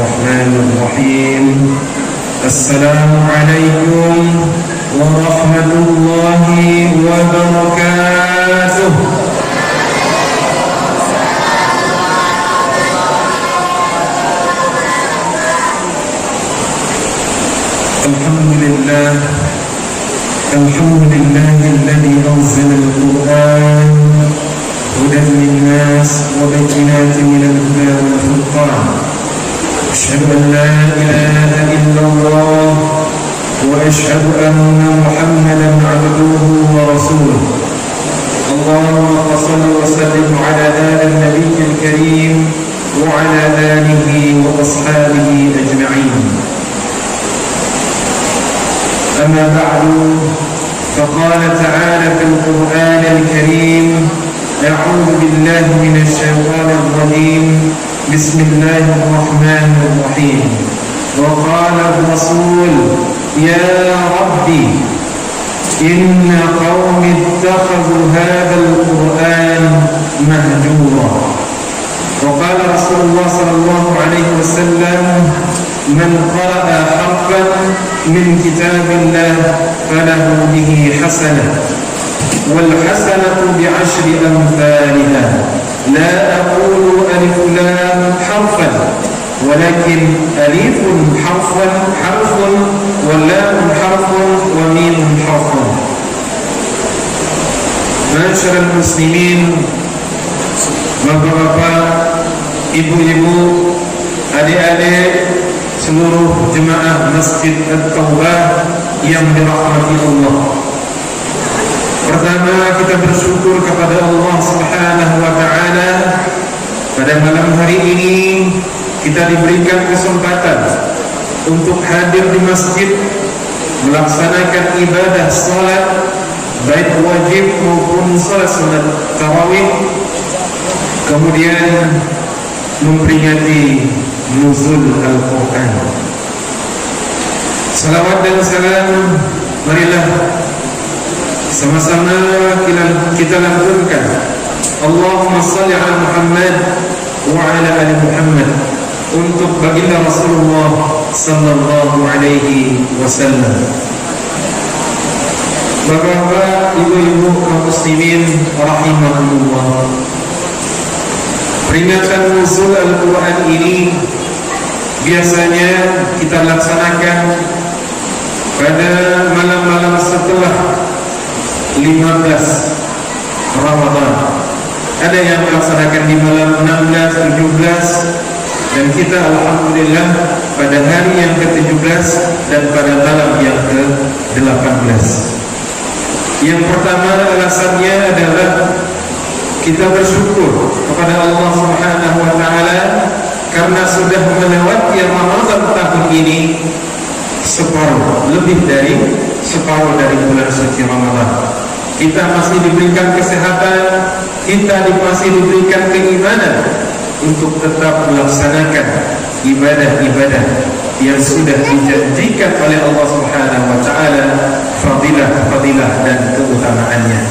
الرحمن الرحيم. السلام عليكم ورحمة الله وبركاته. الحمد لله الذي أنزل القرآن هدى للناس وبينات من الهدى والفرقان. أشهد أن لا إله إلا الله وأشهد أن محمدا عبده ورسوله. اللهم صل وسلم على هذا النبي الكريم وعلى آله وأصحابه أجمعين. أما بعد، فقال تعالى في القرآن الكريم: أعوذ بالله من الشيطان الرجيم، بسم الله الرحمن الرحيم. وقال الرسول: يا ربي إن قوم اتخذوا هذا القرآن مهجورا. وقال رسول الله صلى الله عليه وسلم: من قرأ حرفا من كتاب الله فله به حسنة، والحسنة بعشر أمثالها. لا أقول ألف لام حرفا، ولكن ألف حرف ولام حرف وميم حرف. معاشر المسلمين، bapak-bapak, ibu-ibu, adik-adik, seluruh jemaah Masjid At-Taubah yang dirahmati Allah. Pertama, kita bersyukur kepada Allah Subhanahu wa ta'ala. Pada malam hari ini kita diberikan kesempatan untuk hadir di masjid, melaksanakan ibadah salat baik wajib maupun salat sunat tarawih, kemudian memperingati nuzul Al-Quran. Salawat dan salam marilah sama-sama kita lantunkan. Allahumma salli ala Muhammad wa ala ali Muhammad, untuk baginda Rasulullah sallallahu alaihi wasallam. Bapak-bapak, ibu-ibu, kaum muslimin rahimakumullah, peringatan nuzul Al-Quran ini biasanya kita laksanakan pada malam-malam setelah 15 Ramadan. Ada yang melaksanakan di malam 16, 17, dan kita alhamdulillah pada hari yang ke-17 dan pada malam yang ke-18. Yang pertama alasannya adalah kita bersyukur kepada Allah Subhanahu wa ta'ala karena sudah melewati Ramadan tahun ini lebih dari separuh dari bulan suci Ramadan. Kita masih diberikan kesehatan, kita masih diberikan keimanan untuk tetap melaksanakan ibadah-ibadah yang sudah dijanjikan oleh Allah Subhanahu wa ta'ala, fadilah dan keutamaannya.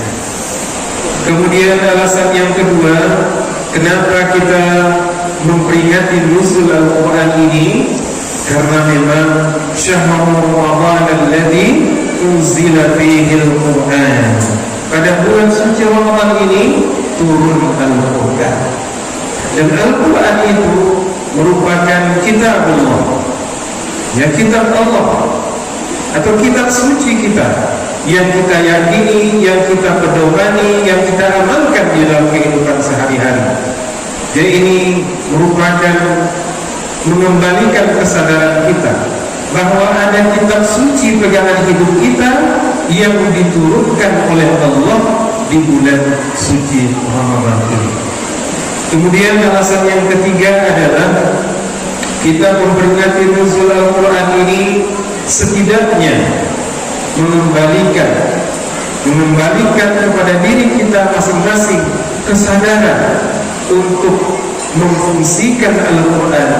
Kemudian alasan yang kedua, kenapa kita memperingati nuzul Al-Quran ini, karena memang syahrul Ramadan alladzi unzila fihi Al-Quran. Pada bulan suci Ramadan ini turun Al-Quran. Dan Al-Quran itu merupakan kitab Allah, ya kitab Allah atau kitab suci kita, yang kita yakini, yang kita pedomani, yang kita amalkan di dalam kehidupan sehari-hari. Jadi ini merupakan mengembalikan kesadaran kita bahwa ada kitab suci pegangan hidup kita yang diturunkan oleh Allah di bulan suci Ramadan ini. Kemudian alasan yang ketiga adalah kita memperingati nuzul Al-Quran ini setidaknya mengembalikan kepada diri kita masing-masing kesadaran untuk memfungsikan Al-Quran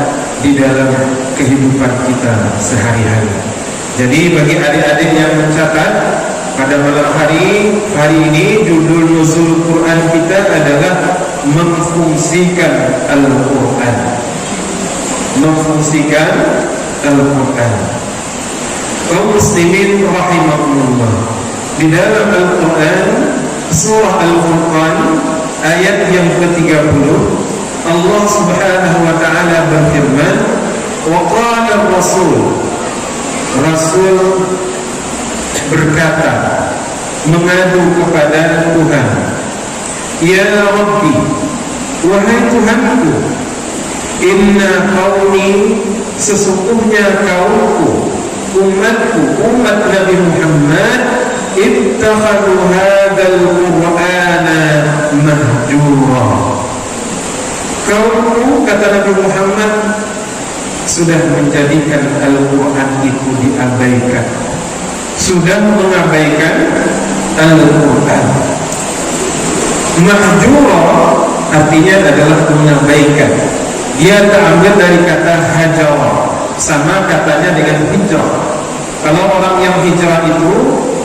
di dalam kehidupan kita sehari-hari. Jadi bagi adik-adik yang mencatat, pada malam hari ini judul nuzul Quran kita adalah memfungsikan Al-Quran. memfungsikan Al-Quran. Kaum muslimin rahimahumullah, di dalam Al-Quran surah Al-Furqan ayat yang ke-30 Allah subhanahu wa ta'ala berfirman, wa qala Rasul berkata, mengadu kepada Tuhan, ya Rabbi, wahai Tuhanku, inna qaumi, sesungguhnya kaumku, umatku, umat Nabi Muhammad, ittakhadhu hadzal Qur'ana mahjura. Kaumku, kata Nabi Muhammad, sudah menjadikan Al-Quran itu diabaikan, sudah mengabaikan Al-Quran. Mahjura artinya adalah mengabaikan. Dia terambil dari kata hajara, sama katanya dengan hijrah. Kalau orang yang hijrah itu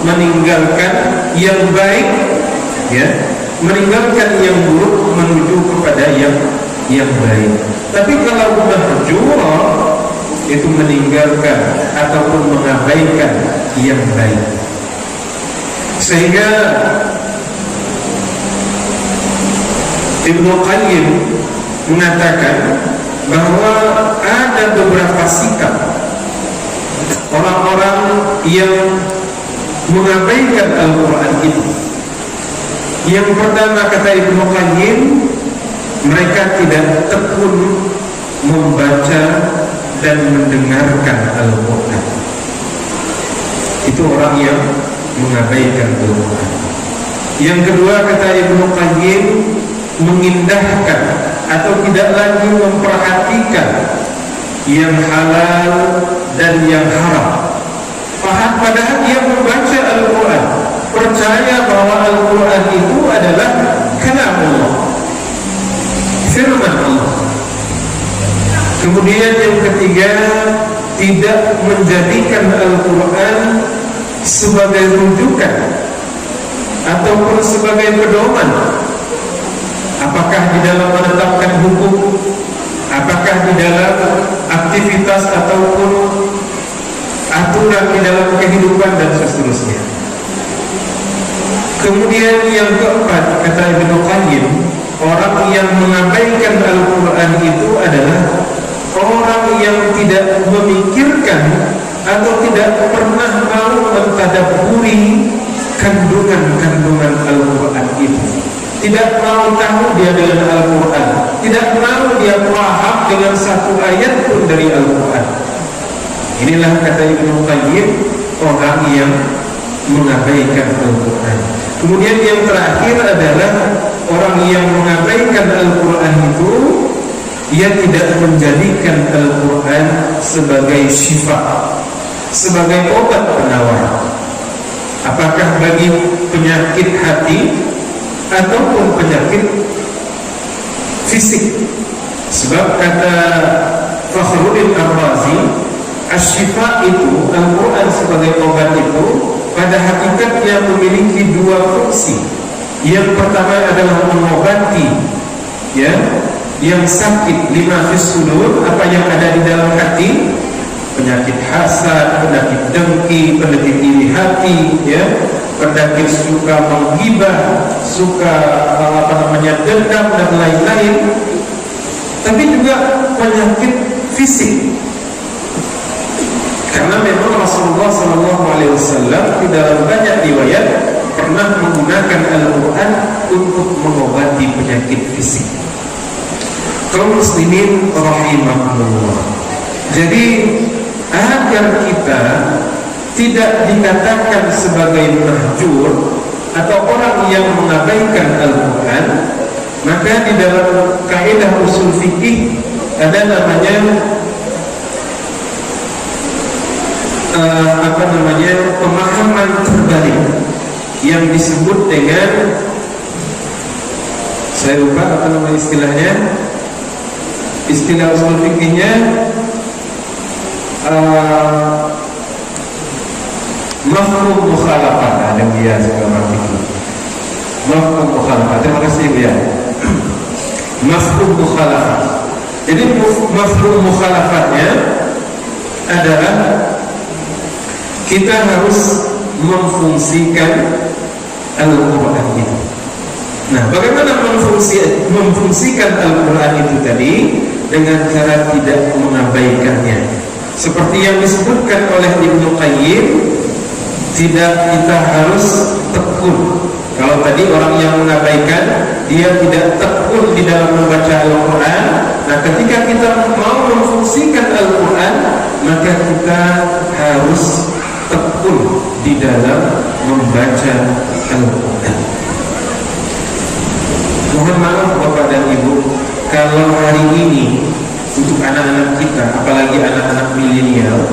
meninggalkan yang baik, ya, meninggalkan yang buruk menuju kepada yang baik. Tapi kalau mahjura itu meninggalkan ataupun mengabaikan yang baik. Sehingga Ibnu Qayyim mengatakan bahwa ada beberapa sikap orang-orang yang mengabaikan Al-Quran itu. Yang pertama, kata Ibnu Qayyim, mereka tidak tekun membaca dan mendengarkan Al-Quran. Itu orang yang mengabaikan Al-Quran. Yang kedua, kata Ibnu Qayyim, mengindahkan atau tidak lagi memperhatikan yang halal dan yang haram. Padahal dia membaca Al-Quran, percaya bahwa Al-Quran itu adalah kalamullah, firman Allah. Kemudian yang ketiga, tidak menjadikan Al-Quran sebagai rujukan ataupun sebagai pedoman, apakah di dalam menetapkan hukum, apakah di dalam aktivitas ataupun aturan di dalam kehidupan dan seterusnya. Kemudian yang keempat, kata Ibnu Qayyim, orang yang mengabaikan Al-Quran itu adalah orang yang tidak memikirkan atau tidak pernah mau mentadabburi kandungan-kandungan Al-Quran itu. Tidak mau tahu dia dengan Al-Quran, tidak mau dia paham dengan satu ayat pun dari Al-Quran. Inilah, kata Ibnu Qayyim, orang yang mengabaikan Al-Quran. Kemudian yang terakhir adalah orang yang mengabaikan Al-Quran itu, ia tidak menjadikan Al-Quran sebagai syifa, sebagai obat penawar, apakah bagi penyakit hati ataupun penyakit fisik. Sebab kata Fakhruddin Ar-Razi, asy-syifa itu, Al-Quran sebagai obat itu pada hakikatnya memiliki dua fungsi. Yang pertama adalah mengobati, ya, yang sakit, lima fis sudur, apa yang ada di dalam hati, penyakit hasad, penyakit dengki, penyakit iri hati, ya, penyakit suka menghibah, suka dendam dan lain-lain. Tapi juga penyakit fisik, karena memang Rasulullah SAW di dalam banyak riwayat pernah menggunakan Al-Quran untuk mengobati penyakit fisik. Kaum muslimin rahimahumullah, jadi agar kita tidak dikatakan sebagai mahjur atau orang yang mengabaikan Al-Quran, maka di dalam kaidah usul fikih ada namanya pemahaman terbalik yang disebut dengan, saya lupa apa nama istilahnya, istilah usul fikihnya mafhum mukhalafah. Ada dia sekarang itu mafhum mukhalafah. Terima kasih ya. Mafhum mukhalafah. Jadi mafhum mukhalafatnya adalah kita harus memfungsikan Al-Quran itu. Nah, bagaimana memfungsikan Al-Quran itu tadi? Dengan cara tidak mengabaikannya. Seperti yang disebutkan oleh Ibnu Qayyim, tidak kita harus tekun. Kalau tadi orang yang mengabaikan, dia tidak tekun di dalam membaca Al-Quran. Nah, ketika kita mau memfungsikan Al-Quran, maka kita harus tekun di dalam membaca Al-Quran. Mohon maaf Bapak dan Ibu, kalau hari ini untuk anak-anak kita, apalagi anak-anak milenial,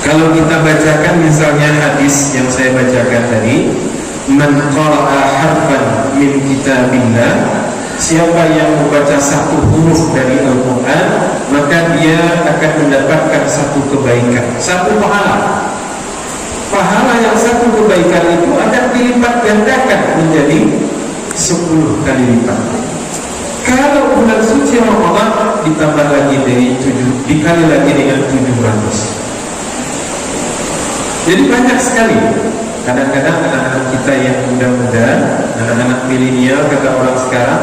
kalau kita bacakan misalnya hadis yang saya bacakan tadi, man qara'a harfan min kitabillah, siapa yang membaca satu huruf dari Al-Quran, maka dia akan mendapatkan satu kebaikan, satu pahala. Pahala yang satu kebaikan itu akan dilipat gandakan menjadi 10 kali lipat. Kalau bulan suci Ramadan ditambah lagi dari 7, dikali lagi dengan 700. Jadi banyak sekali. Kadang-kadang anak-anak kita yang muda-muda, anak-anak milenial kata orang sekarang,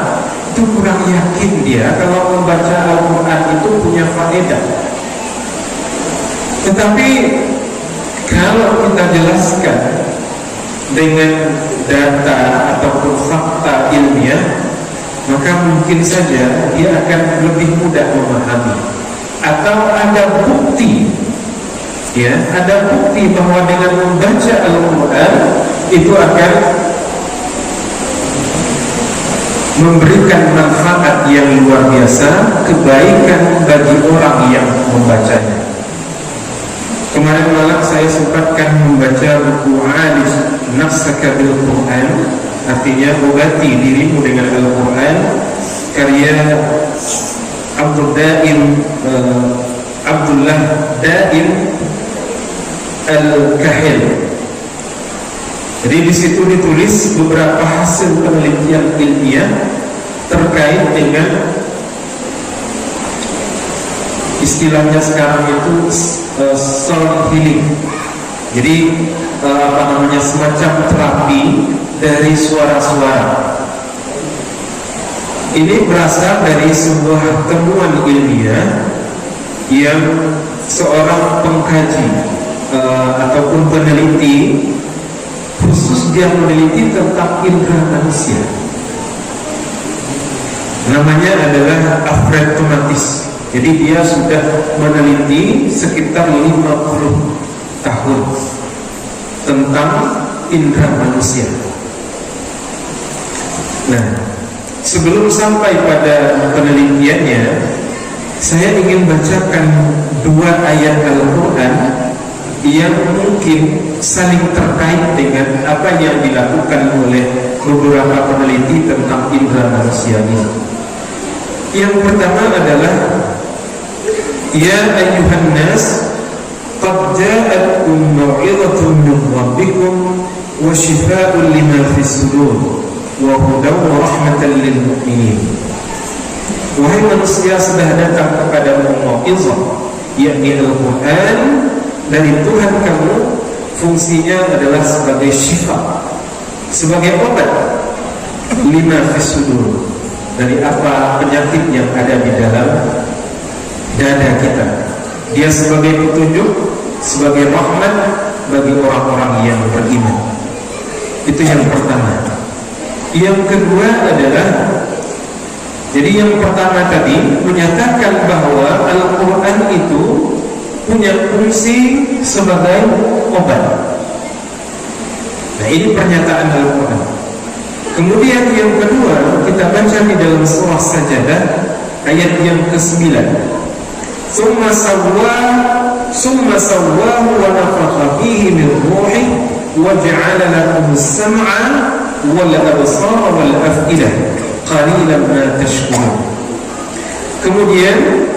itu kurang yakin dia kalau membaca Al-Quran itu punya faedah. Tetapi kalau kita jelaskan dengan data ataupun fakta ilmiah, maka mungkin saja dia akan lebih mudah memahami. Atau ada bukti, ya, ada bukti bahwa dengan membaca Al-Quran itu akan memberikan manfaat yang luar biasa, kebaikan bagi orang yang membacanya. Kemarin malam saya sempatkan membaca buku Alif Nafsaka bil Quran, artinya obati dirimu dengan Al-Quran, karya Abdullah Daim Al-Kahil. Jadi di situ ditulis beberapa hasil penelitian ilmiah terkait dengan istilahnya sekarang itu sound healing. Jadi semacam terapi dari suara-suara. Ini berasal dari sebuah temuan ilmiah yang seorang pengkaji ataupun peneliti khusus dia meneliti tentang indera manusia. Namanya adalah Alfred Tomatis. Jadi dia sudah meneliti sekitar 50 tahun tentang indera manusia. Nah, sebelum sampai pada penelitiannya, saya ingin bacakan 2 ayat Al-Quran yang mungkin saling terkait dengan apa yang dilakukan oleh beberapa peneliti tentang indera manusia ini. Yang pertama adalah Ya ayyuhan nas, qad ja'atkum mau'izatun min rabbikum wa shifaa'un lima fis sudur wa hudan wa rahmatan lil mu'minin. Wahai manusia, sudah datang kepadamu mau'izah, yakni Al-Quran dari Tuhan kamu. Fungsinya adalah sebagai syifa, sebagai obat lima fis sudur, dari apa penyakit yang ada di dalam dada kita. Dia sebagai petunjuk, sebagai rahmat bagi orang-orang yang beriman. Itu yang pertama. Yang kedua adalah, jadi yang pertama tadi menyatakan bahwa Al-Quran itu punya fungsi sebagai obat. Nah, ini pernyataan Al-Quran. Kemudian yang kedua, kita baca di dalam surah Sajadah ayat yang ke-9. Summa sawwahu wa nafakha fihi min ruhi wa ja'ala lakum as-sam'a wal absara wal af'idah qalilan ma tashkurun. Kemudian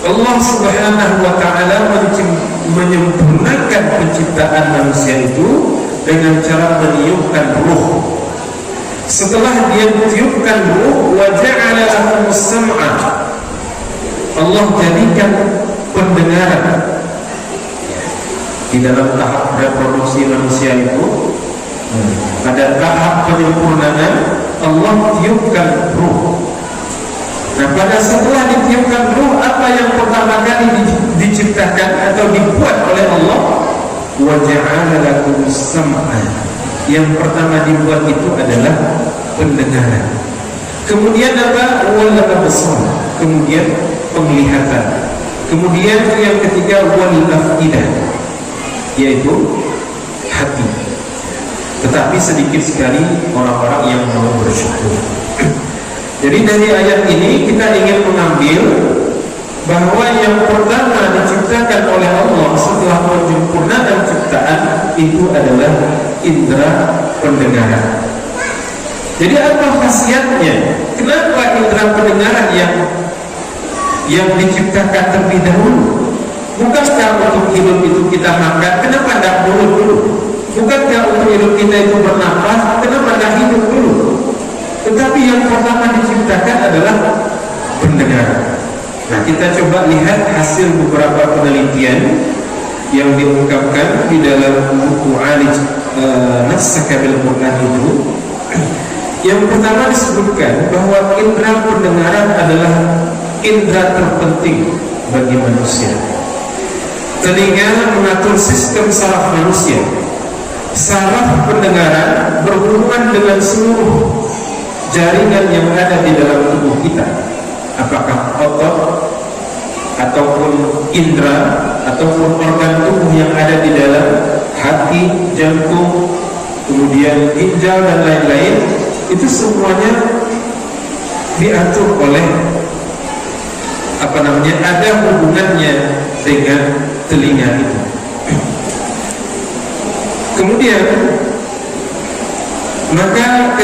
Allah Subhanahu wa ta'ala menyempurnakan penciptaan manusia itu dengan cara meniupkan ruh. Setelah dia meniupkan ruh, wa ja'ala lakum as-sam'a, Allah jadikan pendengaran. Di dalam tahap reproduksi manusia itu pada tahap penyempurnaan Allah tiupkan ruh. Nah, pada setelah ditiupkan ruh, apa yang pertama kali diciptakan atau dibuat oleh Allah? Wa ja'ala lakum sam'a. Yang pertama dibuat itu adalah pendengaran. Kemudian apa? Wal absar. Kemudian penglihatan. Kemudian yang ketiga wal afidah, yaitu hati. Tetapi sedikit sekali orang-orang yang mau bersyukur. Jadi dari ayat ini kita ingin mengambil bahwa yang pertama diciptakan oleh Allah setelah penyempurnaan ciptaan itu adalah indera pendengaran. Jadi apa khasiatnya? Kenapa indera pendengaran yang diciptakan terlebih dahulu? Bukankah untuk hidup itu kita makan? Kenapa tidak mulut dulu? Bukankah untuk hidup kita itu bernafas? Kenapa tidak hidup dulu? Tetapi yang pertama diciptakan adalah pendengaran. Nah, kita coba lihat hasil beberapa penelitian yang diungkapkan di dalam buku Alij Nafsaka bil Quran itu. Yang pertama disebutkan bahwa indera pendengaran adalah indera terpenting bagi manusia. Telinga mengatur sistem saraf manusia. Saraf pendengaran berhubungan dengan seluruh jaringan yang ada di dalam tubuh kita, apakah otot ataupun indera ataupun organ tubuh yang ada di dalam hati, jantung, kemudian ginjal dan lain-lain, itu semuanya diatur oleh ada hubungannya dengan telinga itu. Kemudian maka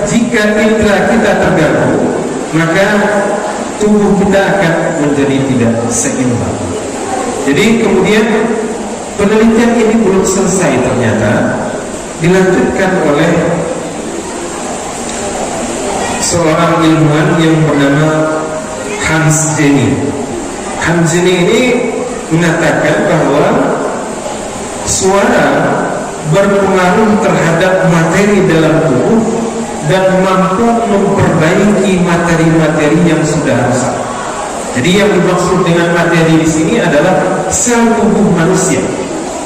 jika indera kita terganggu, maka tubuh kita akan menjadi tidak seimbang. Jadi kemudian penelitian ini belum selesai, ternyata dilanjutkan oleh seorang ilmuwan yang bernama Hans Jenny. Hans Jenny ini mengatakan bahwa suara berpengaruh terhadap materi dalam tubuh dan mampu memperbaiki materi-materi yang sudah rusak. Jadi yang dimaksud dengan materi di sini adalah sel tubuh manusia.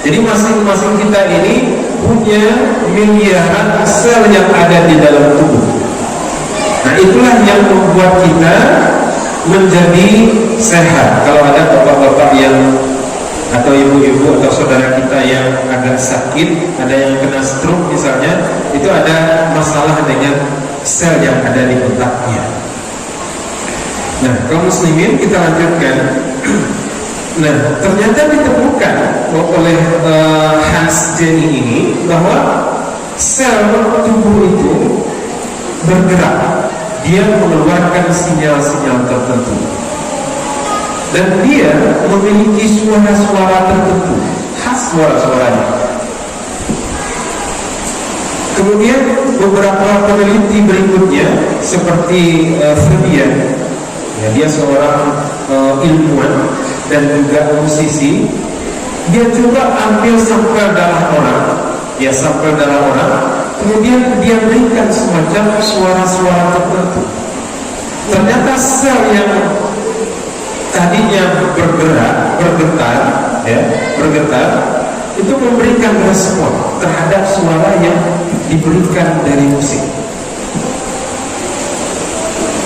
Jadi masing-masing kita ini punya miliaran sel yang ada di dalam tubuh. Nah, itulah yang membuat kita menjadi sehat. Kalau ada bapak-bapak yang atau ibu-ibu atau saudara kita yang agak sakit, ada yang kena stroke misalnya, itu ada masalah dengan sel yang ada di otaknya. Nah, kaum muslimin, kita lanjutkan. Nah, ternyata ditemukan oleh Hans Jenny ini bahwa sel tubuh itu bergerak, dia mengeluarkan sinyal-sinyal tertentu. Dan dia memiliki suara-suara tertentu, khas suara-suaranya. Kemudian beberapa peneliti berikutnya seperti Fabian, ya, dia seorang ilmuwan dan juga musisi. Dia coba ambil sampel darah orang, ya, sampel darah orang, kemudian dia berikan semacam suara-suara tertentu. Ternyata sel yang tadinya bergetar, itu memberikan respon terhadap suara yang diberikan dari musik.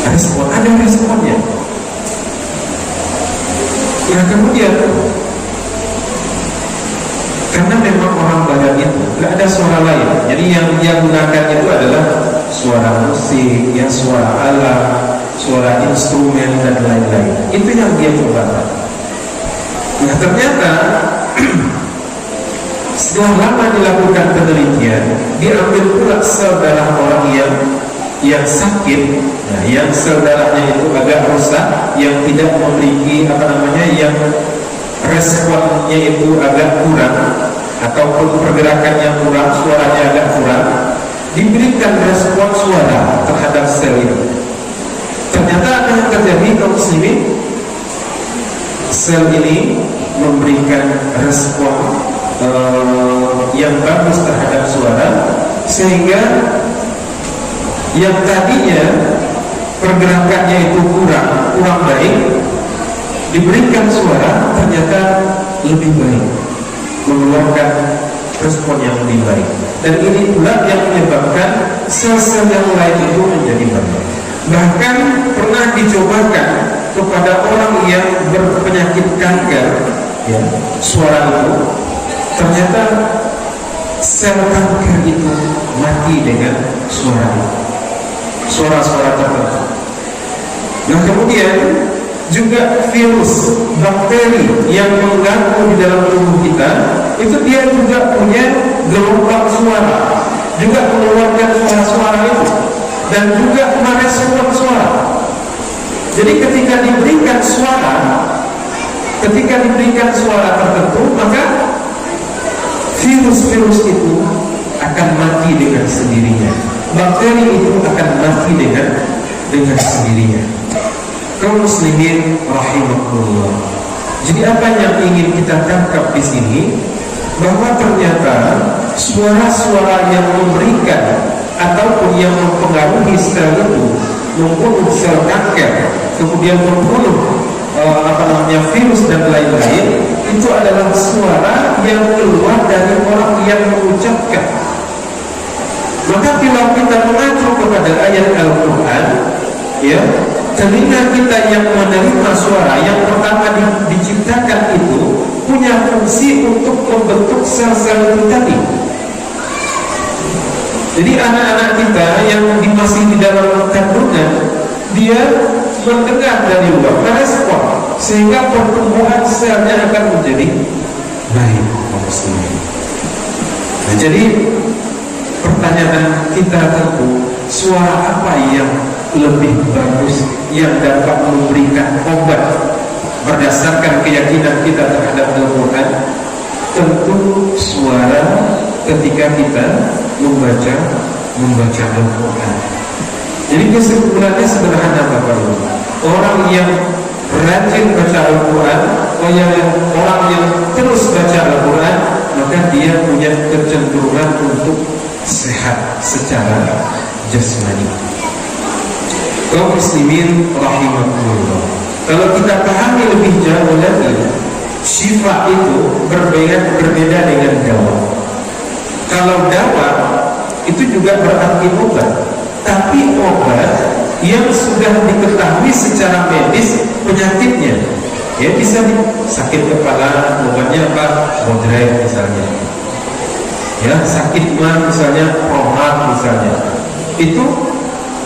Ada responnya. Nah, kemudian karena memang orang barat itu nggak ada suara lain, jadi yang dia gunakan itu adalah suara musik, ya, suara alat, suara instrumen dan lain-lain. Itu yang dia coba. Nah, ternyata setelah lama dilakukan penelitian, diambil pula sel darah orang yang sakit, nah, yang sel darahnya itu agak rusak, yang tidak memiliki yang responnya itu agak kurang, ataupun pergerakannya kurang, suaranya agak kurang, diberikan respon suara terhadap sel itu. Ternyata apa yang terjadi, kaum muslimin, sel ini memberikan respon yang bagus terhadap suara, sehingga yang tadinya pergerakannya itu kurang baik, diberikan suara ternyata lebih baik, mengeluarkan respon yang lebih baik. Dan ini pula yang menyebabkan sel-sel yang lain itu menjadi baik. Bahkan pernah dicobakan kepada orang yang berpenyakit kanker, ya, suara itu ternyata sel kanker itu mati dengan suara-suara tertentu. Nah, kemudian juga virus, bakteri yang mengganggu di dalam tubuh kita, itu dia juga punya gelombang suara, juga mengeluarkan suara-suara itu, dan juga merespon suara. Jadi ketika diberikan suara tertentu, maka virus-virus itu akan mati dengan sendirinya, bakteri itu akan mati dengan sendirinya. Kaum muslimin rahimakumullah. Jadi apa yang ingin kita tangkap di sini, bahwa ternyata suara-suara yang memberikan ataupun yang mempengaruhi sel itu, membunuh sel kanker, kemudian membunuh virus dan lain-lain, itu adalah suara yang keluar dari orang yang mengucapkan. Maka bila kita mengacu kepada ayat Al-Quran, ya, telinga kita yang menerima suara yang pertama diciptakan itu punya fungsi untuk membentuk sel-sel itu tadi. Jadi anak-anak kita yang masih di dalam kandungan, dia mendengar dari luar, merespon, sehingga pertumbuhan selnya akan menjadi baik. Nah, jadi pertanyaan kita tentu, suara apa yang lebih bagus yang dapat memberikan obat berdasarkan keyakinan kita terhadap Al-Quran? Tentu suara ketika kita membaca Al-Quran. Jadi kesimpulannya sederhana Bapak Ibu. Orang yang rajin baca Al-Quran, orang yang terus baca Al-Quran, maka dia punya kecenderungan untuk sehat secara jasmani. Kaum muslimin rahimakumullah. Kalau kita pahami lebih jauh lagi, syifa itu berbeda dengan dawa. Kalau dawa itu juga berarti obat, tapi obat yang sudah diketahui secara medis penyakitnya. Ya, bisa sakit kepala, obatnya apa? Bodrek misalnya. Ya, sakit mah misalnya promat misalnya. Itu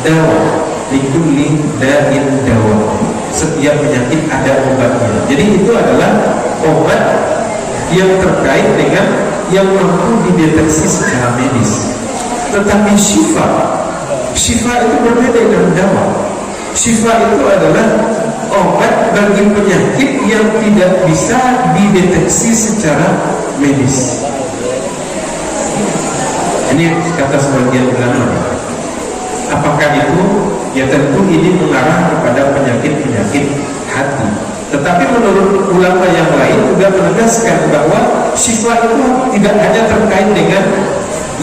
dawa. Likulli da'in dawa. Setiap penyakit ada obatnya. Jadi itu adalah obat yang terkait dengan yang mampu dideteksi secara medis. Tetapi syifa itu berbeda dengan dawa. Syifa itu adalah obat bagi penyakit yang tidak bisa dideteksi secara medis. Ini kata sebagian ulama. Apakah itu? Ya tentu ini mengarah kepada penyakit-penyakit hati. Tetapi menurut ulama yang lain juga menegaskan bahwa syifa itu tidak hanya terkait dengan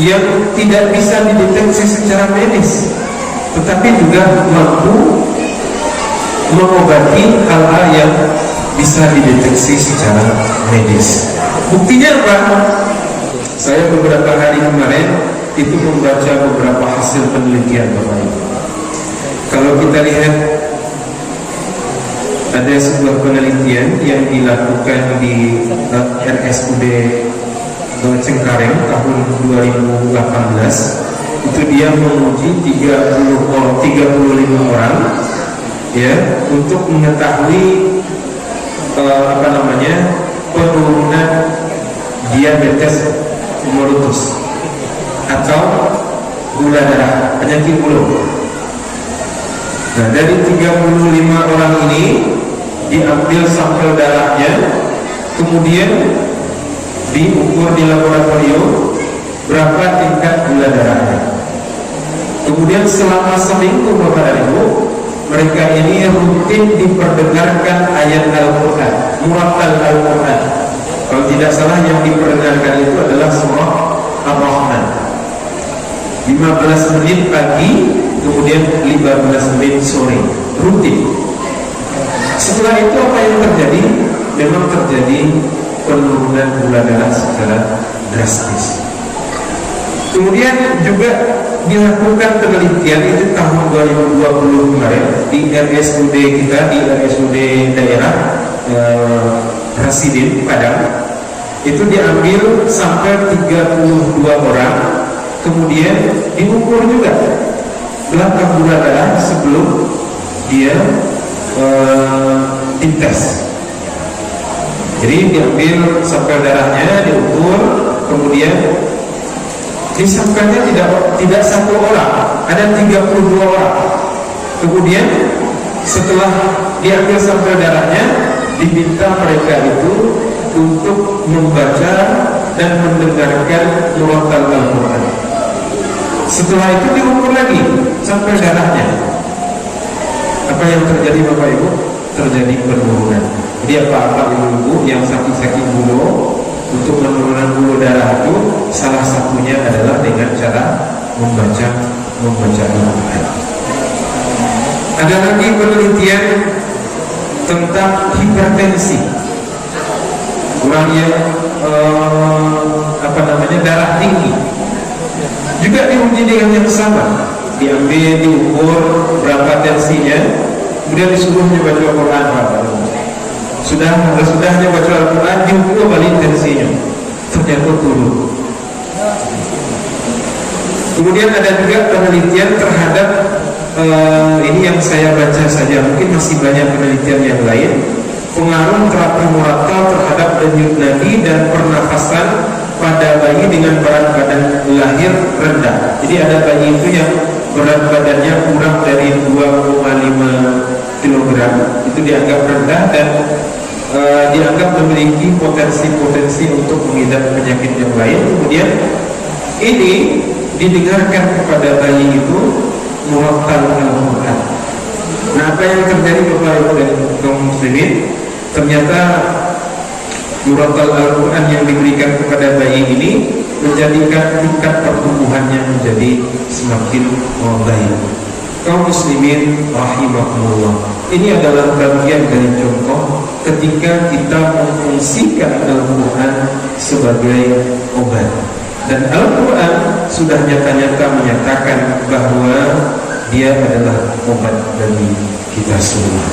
yang tidak bisa dideteksi secara medis, tetapi juga mampu mengobati hal-hal yang bisa dideteksi secara medis. Buktinya apa? Saya beberapa hari kemarin itu membaca beberapa hasil penelitian Bapak Ibu. Kalau kita lihat, ada sebuah penelitian yang dilakukan di RSUD Cengkareng tahun 2018. Itu dia menguji 35 orang, ya, untuk mengetahui penurunan diabetes mellitus atau gula darah, penyakit mulut. Nah, dari 35 orang ini diambil sampel darahnya, kemudian diukur di laboratorium berapa tingkat gula darahnya. Kemudian selama seminggu Bapak Ibu mereka ini rutin diperdengarkan ayat Al-Quran, murattal Al-Quran. Kalau tidak salah yang diperdengarkan itu adalah surah Ar-Rahman, 15 menit pagi, kemudian 15 menit sore, rutin. Setelah itu apa yang terjadi? Memang terjadi penurunan gula darah secara drastis. Kemudian juga dilakukan penelitian itu tahun 2020 kemarin di RSUD kita, di RSUD daerah Hasidin Padang. Itu diambil sampai 32 orang, kemudian diukur juga berapa gula darah sebelum dia dites. Jadi diambil sampel darahnya, diukur, kemudian disampelnya tidak satu orang, ada 32 orang. Kemudian setelah diambil sampel darahnya, diminta mereka itu untuk membaca dan mendengarkan murattal Al-Quran. Setelah itu diukur lagi sampel darahnya. Apa yang terjadi Bapak Ibu? Terjadi penurunan. Jadi apa ibu-ibu yang sakit-sakit gula, untuk menurunkan gula darah itu salah satunya adalah dengan cara membaca Al-Quran. Ada lagi penelitian tentang hipertensi, orang yang darah tinggi, juga diuji dengan yang sama. Diambil, diukur berapa tensinya, kemudian disuruhnya baca Al-Quran. Sudahnya baca Al-Quran, diukur balik tensinya, ternyata turun. Kemudian ada juga penelitian terhadap ini yang saya baca saja, mungkin masih banyak penelitian yang lain, pengaruh terapi murattal terhadap denyut nadi dan pernafasan pada bayi dengan berat badan lahir rendah. Jadi ada bayi itu yang berat badannya kurang dari 2,5 kg, itu dianggap rendah dan dianggap memiliki potensi untuk mengidap penyakit yang lain. Kemudian ini didengarkan kepada bayi itu murattal Al-Quran. Nah, apa yang terjadi Bapak Ibu dan kaum muslimin? Ternyata murattal Al-Quran yang diberikan kepada bayi ini menjadikan tingkat pertumbuhannya menjadi semakin baik. Kaum muslimin rahimakumullah, ini adalah bagian dari contoh ketika kita memfungsikan Al-Quran sebagai obat. Dan Al-Quran sudah nyata-nyata menyatakan bahwa dia adalah obat bagi kita semua.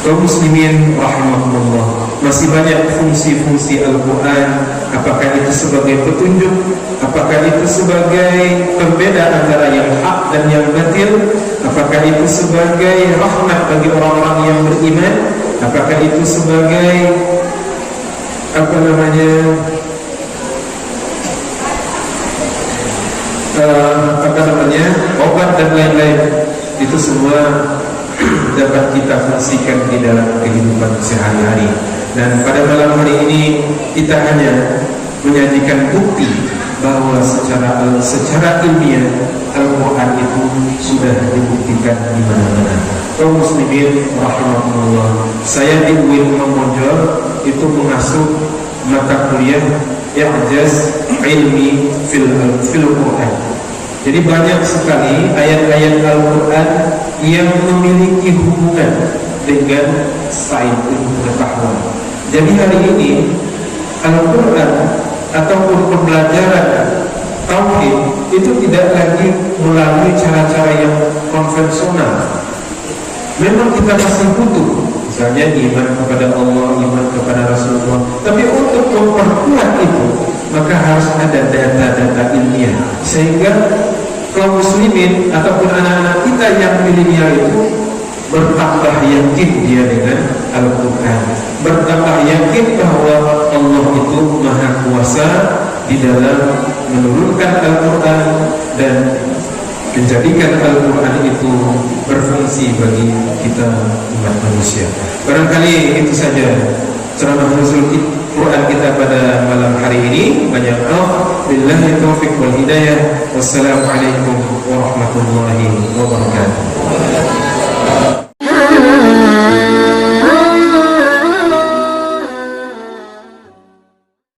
Kaum muslimin rahimakumullah, masih banyak fungsi-fungsi Al-Quran. Apakah itu sebagai petunjuk, apakah itu sebagai pembeda antara yang hak dan yang batil, apakah itu sebagai rahmat bagi orang-orang yang beriman, apakah itu sebagai obat dan lain-lain. Itu semua dapat kita fungsikan di dalam kehidupan sehari-hari. Dan pada malam hari ini kita hanya menyajikan bukti bahwa secara ilmiah Al-Quran itu sudah dibuktikan di mana-mana. Kaum muslimin rahimakumullah, saya di UIN Monjol itu mengasuh mata kuliah I'jaz Ilmi fil Quran. Jadi banyak sekali ayat-ayat Al-Quran yang memiliki hubungan dengan sains ilmu pengetahuan. Jadi hari ini Al-Quran ataupun pembelajaran tauhid itu tidak lagi melalui cara-cara yang konvensional. Memang kita masih butuh, misalnya iman kepada Allah, iman kepada Rasulullah. Tapi untuk memperkuat itu, maka harus ada data-data ilmiah, sehingga kaum muslimin ataupun anak-anak kita yang milenial itu bertambah yakin dia dengan Al-Quran, bertambah yakin bahwa Allah itu maha kuasa di dalam menurunkan Al-Quran dan menjadikan Al-Quran itu berfungsi bagi kita umat manusia. Barangkali itu saja ceramah nuzul Quran kita pada malam hari ini. Banyak billahi taufiq wal hidayah. Wassalamualaikum warahmatullahi wabarakatuh.